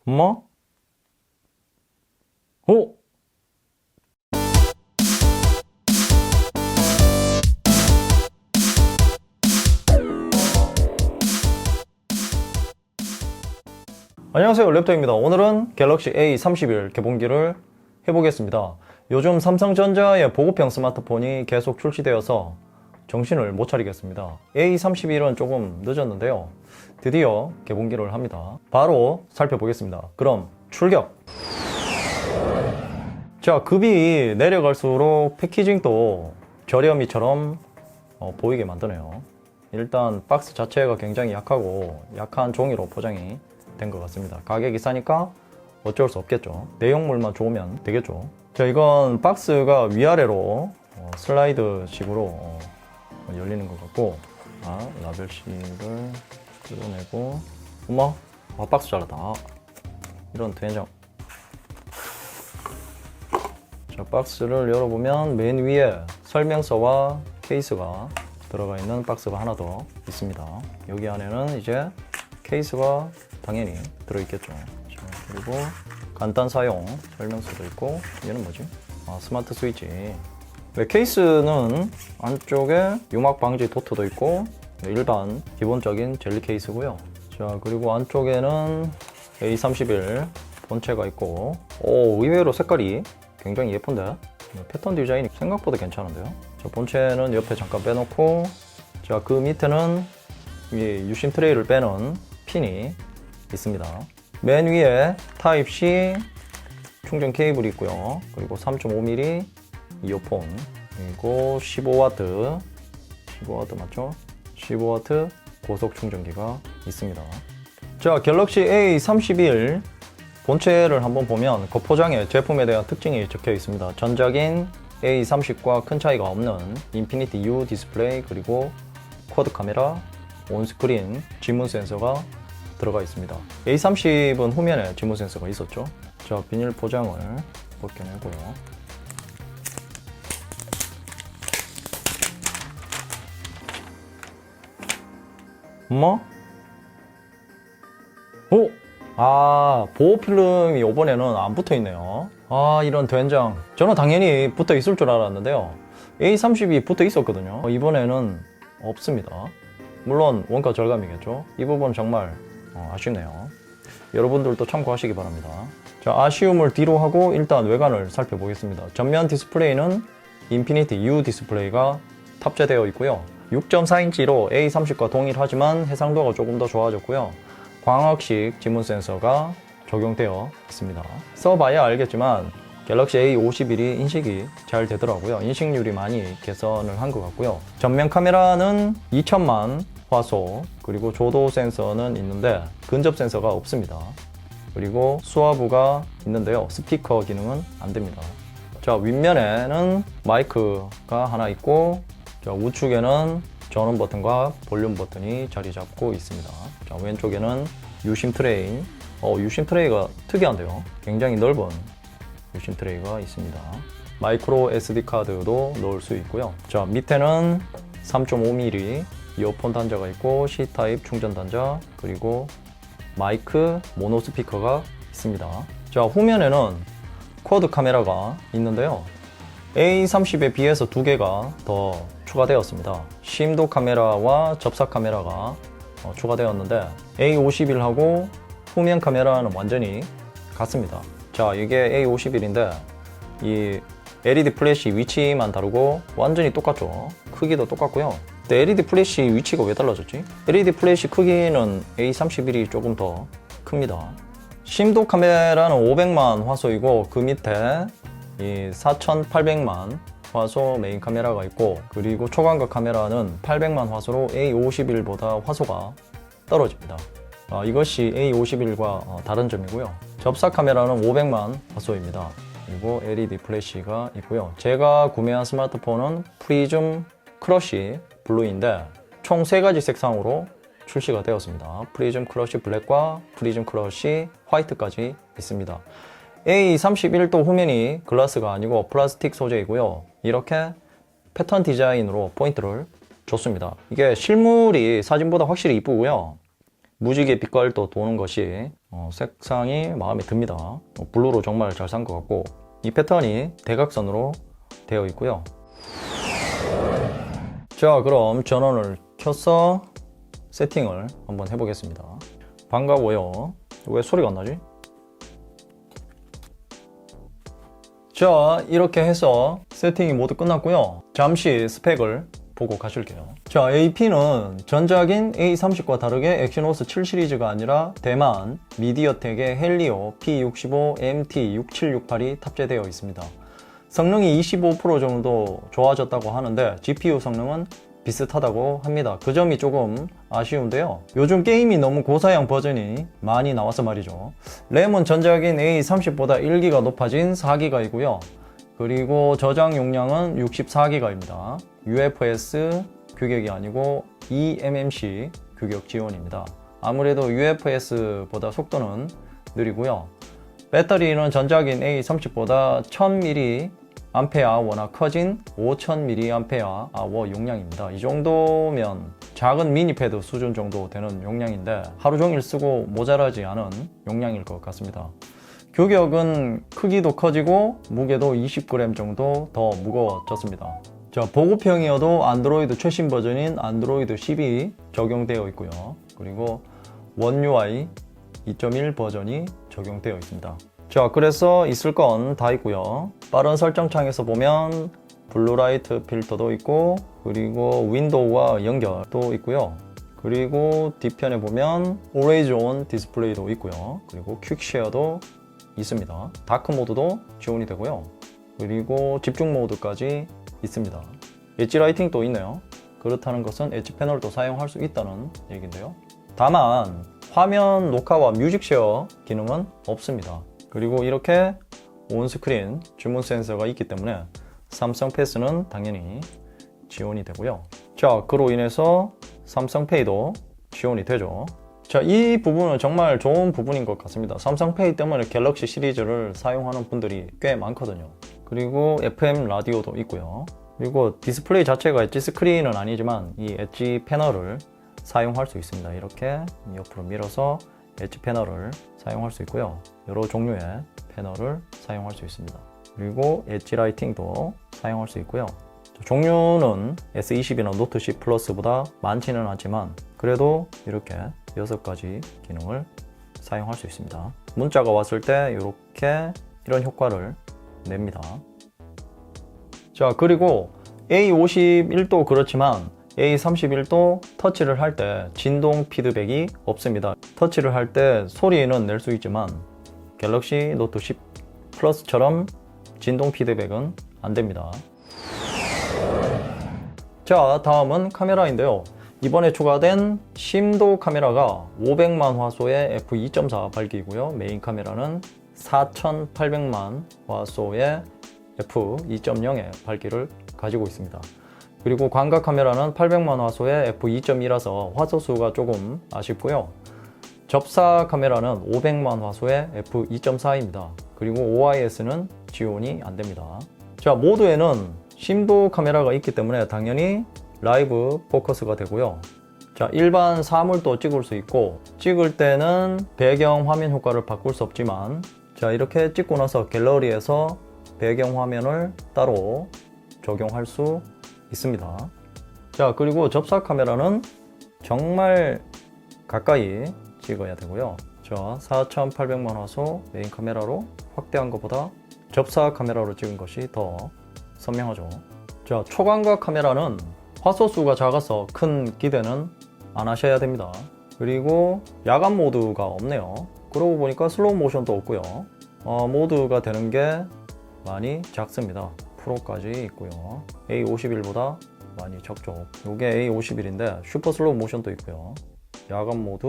엄마? 어? 안녕하세요, 랩터입니다. 오늘은 갤럭시 A31 개봉기를 해보겠습니다. 요즘 삼성전자의 보급형 스마트폰이 계속 출시되어서 정신을 못 차리겠습니다. A31은 조금 늦었는데요, 드디어 개봉기를 합니다. 바로 살펴보겠습니다. 그럼 출격! 자, 급이 내려갈수록 패키징도 저렴이처럼 보이게 만드네요. 일단 박스 자체가 굉장히 약하고 약한 종이로 포장이 된 것 같습니다. 가격이 싸니까 어쩔 수 없겠죠. 내용물만 좋으면 되겠죠. 자, 이건 박스가 위아래로 슬라이드 식으로 열리는 것 같고, 라벨식을 뜯어내고, 엄마, 박스 잘랐다. 이런 된장. 자, 박스를 열어보면 맨 위에 설명서와 케이스가 들어가 있는 박스가 하나 더 있습니다. 여기 안에는 이제 케이스가 당연히 들어있겠죠. 자, 그리고 간단 사용 설명서도 있고, 얘는 뭐지? 스마트 스위치. 네, 케이스는 안쪽에 유막 방지 도트도 있고, 일반 기본적인 젤리 케이스고요. 자, 그리고 안쪽에는 A31 본체가 있고, 의외로 색깔이 굉장히 예쁜데? 패턴 디자인이 생각보다 괜찮은데요? 자, 본체는 옆에 잠깐 빼놓고, 자, 그 밑에는 이 유심 트레이를 빼는 핀이 있습니다. 맨 위에 타입C 충전 케이블이 있고요. 그리고 3.5mm 이어폰, 그리고 15W 맞죠? 15W 고속 충전기가 있습니다. 자, 갤럭시 A31 본체를 한번 보면 겉포장에 제품에 대한 특징이 적혀 있습니다. 전작인 A30과 큰 차이가 없는 인피니티 U 디스플레이, 그리고 쿼드 카메라, 온스크린 지문 센서가 들어가 있습니다. A30은 후면에 지문 센서가 있었죠. 자, 비닐 포장을 벗겨내고요. 엄마? 보호 필름이 이번에는 안 붙어 있네요. 이런 된장. 저는 당연히 붙어 있을 줄 알았는데요, A30이 붙어 있었거든요. 이번에는 없습니다. 물론 원가 절감이겠죠. 이 부분 정말 아쉽네요. 여러분들도 참고하시기 바랍니다. 자, 아쉬움을 뒤로 하고 일단 외관을 살펴보겠습니다. 전면 디스플레이는 인피니티 U 디스플레이가 탑재되어 있고요. 6.4인치로 A30과 동일하지만 해상도가 조금 더 좋아졌고요. 광학식 지문 센서가 적용되어 있습니다. 써봐야 알겠지만 갤럭시 A51이 인식이 잘 되더라고요. 인식률이 많이 개선을 한 것 같고요. 전면 카메라는 2000만 화소, 그리고 조도 센서는 있는데 근접 센서가 없습니다. 그리고 수화부가 있는데요, 스피커 기능은 안 됩니다. 자, 윗면에는 마이크가 하나 있고, 자, 우측에는 전원 버튼과 볼륨 버튼이 자리 잡고 있습니다. 자, 왼쪽에는 유심 트레이. 유심 트레이가 특이한데요. 굉장히 넓은 유심 트레이가 있습니다. 마이크로 SD 카드도 넣을 수 있고요. 자, 밑에는 3.5mm 이어폰 단자가 있고, C타입 충전 단자, 그리고 마이크 모노 스피커가 있습니다. 자, 후면에는 쿼드 카메라가 있는데요, A30에 비해서 두 개가 더 추가되었습니다. 심도 카메라와 접사 카메라가 추가되었는데, A51하고 후면 카메라는 완전히 같습니다. 자, 이게 A51인데 이 LED 플래시 위치만 다르고 완전히 똑같죠. 크기도 똑같고요. 근데 LED 플래시 위치가 왜 달라졌지? LED 플래시 크기는 A31이 조금 더 큽니다. 심도 카메라는 500만 화소이고, 그 밑에 이 4800만 화소 메인 카메라가 있고, 그리고 초광각 카메라는 800만 화소로 A51보다 화소가 떨어집니다. 이것이 A51과 다른 점이고요. 접사 카메라는 500만 화소입니다. 그리고 LED 플래시가 있고요. 제가 구매한 스마트폰은 프리즘 크러쉬 블루인데 총 3가지 색상으로 출시가 되었습니다. 프리즘 크러쉬 블랙과 프리즘 크러쉬 화이트까지 있습니다. A31도 후면이 글라스가 아니고 플라스틱 소재이고요. 이렇게 패턴 디자인으로 포인트를 줬습니다. 이게 실물이 사진보다 확실히 이쁘고요. 무지개 빛깔도 도는 것이 색상이 마음에 듭니다. 블루로 정말 잘 산 것 같고, 이 패턴이 대각선으로 되어 있고요. 자, 그럼 전원을 켜서 세팅을 한번 해보겠습니다. 반가워요. 왜 소리가 안 나지? 자, 이렇게 해서 세팅이 모두 끝났고요. 잠시 스펙을 보고 가실게요. 자, AP는 전작인 A30과 다르게 엑시노스 7 시리즈가 아니라 대만 미디어텍의 헬리오 P65 MT6768이 탑재되어 있습니다. 성능이 25% 정도 좋아졌다고 하는데 GPU 성능은 비슷하다고 합니다. 그 점이 조금 아쉬운데요. 요즘 게임이 너무 고사양 버전이 많이 나와서 말이죠. 램은 전작인 A30보다 1기가 높아진 4기가이고요. 그리고 저장 용량은 64기가입니다. UFS 규격이 아니고 eMMC 규격 지원입니다. 아무래도 UFS보다 속도는 느리고요. 배터리는 전작인 A30보다 1000mAh나 커진 5000mAh 용량입니다. 이 정도면 작은 미니패드 수준 정도 되는 용량인데 하루 종일 쓰고 모자라지 않은 용량일 것 같습니다. 규격은 크기도 커지고 무게도 20g 정도 더 무거워졌습니다. 자, 보급형이어도 안드로이드 최신 버전인 안드로이드 10이 적용되어 있고요. 그리고 원 UI 2.1 버전이 적용되어 있습니다. 자, 그래서 있을 건 다 있고요. 빠른 설정 창에서 보면 블루라이트 필터도 있고, 그리고 윈도우와 연결도 있고요. 그리고 뒤편에 보면 Always On 디스플레이도 있고요. 그리고 퀵쉐어도 있습니다. 다크 모드도 지원이 되고요. 그리고 집중 모드까지 있습니다. 엣지 라이팅도 있네요. 그렇다는 것은 엣지 패널도 사용할 수 있다는 얘기인데요. 다만 화면 녹화와 뮤직 쉐어 기능은 없습니다. 그리고 이렇게 온스크린 주문 센서가 있기 때문에 삼성 패스는 당연히 지원이 되고요. 자, 그로 인해서 삼성페이도 지원이 되죠. 자, 이 부분은 정말 좋은 부분인 것 같습니다. 삼성페이 때문에 갤럭시 시리즈를 사용하는 분들이 꽤 많거든요. 그리고 FM 라디오도 있고요. 그리고 디스플레이 자체가 엣지 스크린은 아니지만 이 엣지 패널을 사용할 수 있습니다. 이렇게 옆으로 밀어서 엣지 패널을 사용할 수 있고요. 여러 종류의 패널을 사용할 수 있습니다. 그리고 엣지 라이팅도 사용할 수 있고요. 종류는 S20이나 노트 10 플러스보다 많지는 않지만 그래도 이렇게 6가지 기능을 사용할 수 있습니다. 문자가 왔을 때 이렇게 이런 효과를 냅니다. 자, 그리고 A51도 그렇지만 A31도 터치를 할 때 진동 피드백이 없습니다. 터치를 할 때 소리는 낼 수 있지만 갤럭시 노트 10 플러스처럼 진동 피드백은 안 됩니다. 자, 다음은 카메라인데요. 이번에 추가된 심도 카메라가 500만 화소의 f2.4 밝기이고요. 메인 카메라는 4800만 화소의 f2.0의 밝기를 가지고 있습니다. 그리고 광각 카메라는 800만 화소의 f2.2라서 화소수가 조금 아쉽고요. 접사 카메라는 500만 화소의 f2.4입니다. 그리고 OIS는 지원이 안 됩니다. 자, 모드에는 심도 카메라가 있기 때문에 당연히 라이브 포커스가 되고요. 자, 일반 사물도 찍을 수 있고 찍을 때는 배경 화면 효과를 바꿀 수 없지만 자, 이렇게 찍고 나서 갤러리에서 배경 화면을 따로 적용할 수 있습니다. 자, 그리고 접사 카메라는 정말 가까이 찍어야 되고요. 자, 4800만 화소 메인 카메라로 확대한 것보다 접사 카메라로 찍은 것이 더 선명하죠. 자, 초광각 카메라는 화소수가 작아서 큰 기대는 안 하셔야 됩니다. 그리고 야간 모드가 없네요. 그러고 보니까 슬로우 모션도 없고요. 모드가 되는 게 많이 작습니다. 프로까지 있고요. A51보다 많이 적죠. 이게 A51인데 슈퍼 슬로우 모션도 있고요. 야간 모드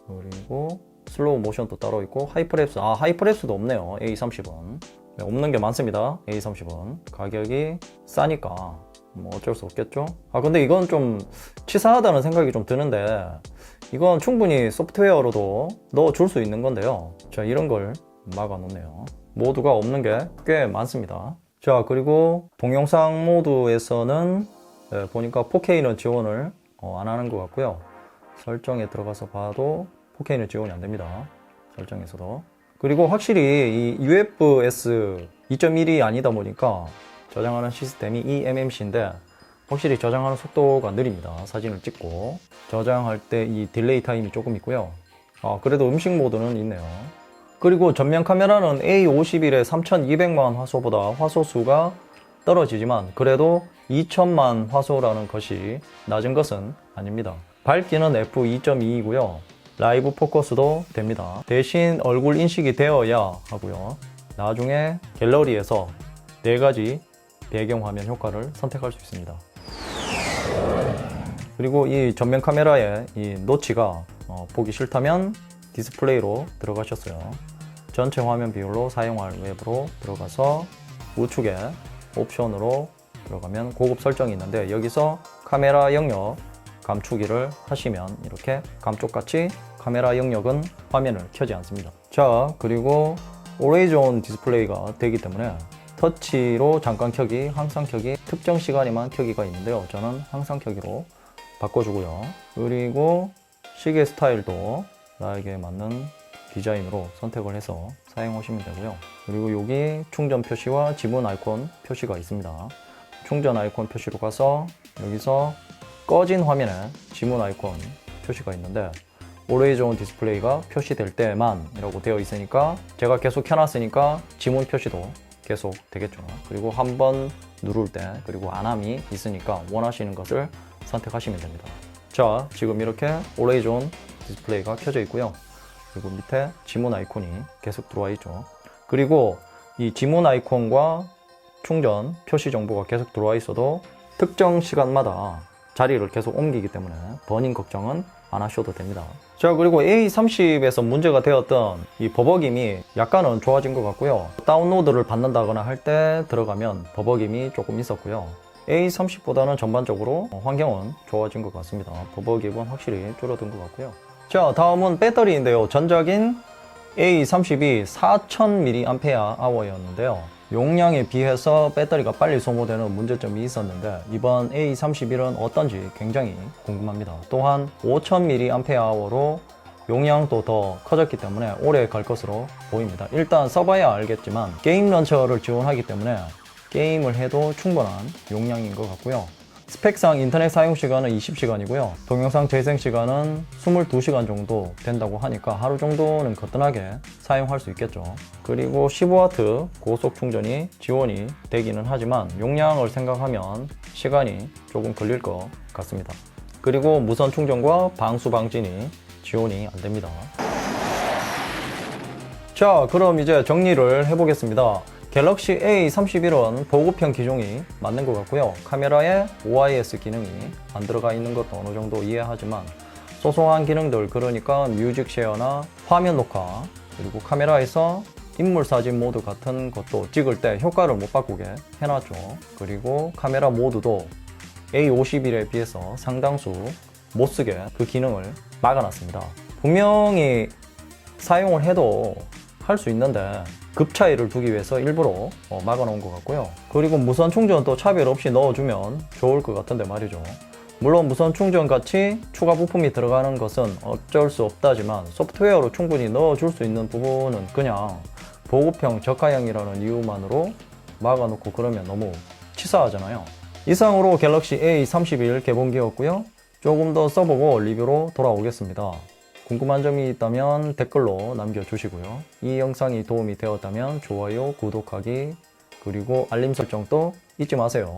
그리고 슬로우 모션도 따로 있고 하이프랩스, 하이프랩스도 없네요. A30은 없는 게 많습니다. A30은 가격이 싸니까 뭐 어쩔 수 없겠죠. 근데 이건 좀 치사하다는 생각이 좀 드는데 이건 충분히 소프트웨어로도 넣어줄 수 있는 건데요. 자, 이런 걸 막아 놓네요. 모드가 없는 게 꽤 많습니다. 자, 그리고 동영상 모드에서는 보니까 4K는 지원을 안 하는 것 같고요. 설정에 들어가서 봐도 4K는 지원이 안 됩니다. 설정에서도. 그리고 확실히 이 UFS 2.1이 아니다 보니까 저장하는 시스템이 eMMC인데 확실히 저장하는 속도가 느립니다. 사진을 찍고 저장할 때 이 딜레이 타임이 조금 있고요. 그래도 음식 모드는 있네요. 그리고 전면 카메라는 A51의 3200만 화소보다 화소수가 떨어지지만 그래도 2000만 화소라는 것이 낮은 것은 아닙니다. 밝기는 f2.2이고요. 라이브 포커스도 됩니다. 대신 얼굴 인식이 되어야 하고요. 나중에 갤러리에서 4가지 배경화면 효과를 선택할 수 있습니다. 그리고 이 전면 카메라의 이 노치가 보기 싫다면 디스플레이로 들어가셨어요. 전체 화면 비율로 사용할 웹으로 들어가서 우측에 옵션으로 들어가면 고급 설정이 있는데 여기서 카메라 영역 감추기를 하시면 이렇게 감쪽같이 카메라 영역은 화면을 켜지 않습니다. 자, 그리고 Always On 디스플레이가 되기 때문에 터치로 잠깐 켜기, 항상 켜기, 특정 시간에만 켜기가 있는데요. 저는 항상 켜기로 바꿔주고요. 그리고 시계 스타일도 나에게 맞는 디자인으로 선택을 해서 사용하시면 되고요. 그리고 여기 충전 표시와 지문 아이콘 표시가 있습니다. 충전 아이콘 표시로 가서 여기서 꺼진 화면에 지문 아이콘 표시가 있는데 Always On 디스플레이가 표시될 때만 이라고 되어 있으니까 제가 계속 켜놨으니까 지문 표시도 계속 되겠죠. 그리고 한번 누를 때 그리고 안함이 있으니까 원하시는 것을 선택하시면 됩니다. 자, 지금 이렇게 Always On 디스플레이가 켜져 있고요. 그리고 밑에 지문 아이콘이 계속 들어와 있죠. 그리고 이 지문 아이콘과 충전 표시 정보가 계속 들어와 있어도 특정 시간마다 자리를 계속 옮기기 때문에 버닝 걱정은 안 하셔도 됩니다. 자, 그리고 A30에서 문제가 되었던 이 버벅임이 약간은 좋아진 것 같고요. 다운로드를 받는다거나 할 때 들어가면 버벅임이 조금 있었고요. A30보다는 전반적으로 환경은 좋아진 것 같습니다. 버벅임은 확실히 줄어든 것 같고요. 자, 다음은 배터리인데요. 전작인 A30이 4000mAh였는데요. 용량에 비해서 배터리가 빨리 소모되는 문제점이 있었는데 이번 A31은 어떤지 굉장히 궁금합니다. 또한 5000mAh로 용량도 더 커졌기 때문에 오래 갈 것으로 보입니다. 일단 써봐야 알겠지만 게임 런처를 지원하기 때문에 게임을 해도 충분한 용량인 것 같고요. 스펙상 인터넷 사용 시간은 20시간이고요. 동영상 재생 시간은 22시간 정도 된다고 하니까 하루 정도는 거뜬하게 사용할 수 있겠죠. 그리고 15W 고속 충전이 지원이 되기는 하지만 용량을 생각하면 시간이 조금 걸릴 것 같습니다. 그리고 무선 충전과 방수 방진이 지원이 안 됩니다. 자, 그럼 이제 정리를 해보겠습니다. 갤럭시 A31은 보급형 기종이 맞는 것 같고요. 카메라에 OIS 기능이 안 들어가 있는 것도 어느 정도 이해하지만 소소한 기능들, 그러니까 뮤직 쉐어나 화면 녹화, 그리고 카메라에서 인물 사진 모드 같은 것도 찍을 때 효과를 못 바꾸게 해놨죠. 그리고 카메라 모드도 A51에 비해서 상당수 못 쓰게 그 기능을 막아놨습니다. 분명히 사용을 해도 할 수 있는데 급 차이를 두기 위해서 일부러 막아놓은 것 같고요. 그리고 무선 충전도 차별 없이 넣어주면 좋을 것 같은데 말이죠. 물론 무선 충전 같이 추가 부품이 들어가는 것은 어쩔 수 없다지만 소프트웨어로 충분히 넣어줄 수 있는 부분은 그냥 보급형 저가형이라는 이유만으로 막아놓고 그러면 너무 치사하잖아요. 이상으로 갤럭시 A31 개봉기였고요. 조금 더 써보고 리뷰로 돌아오겠습니다. 궁금한 점이 있다면 댓글로 남겨주시고요. 이 영상이 도움이 되었다면 좋아요, 구독하기, 그리고 알림 설정도 잊지 마세요.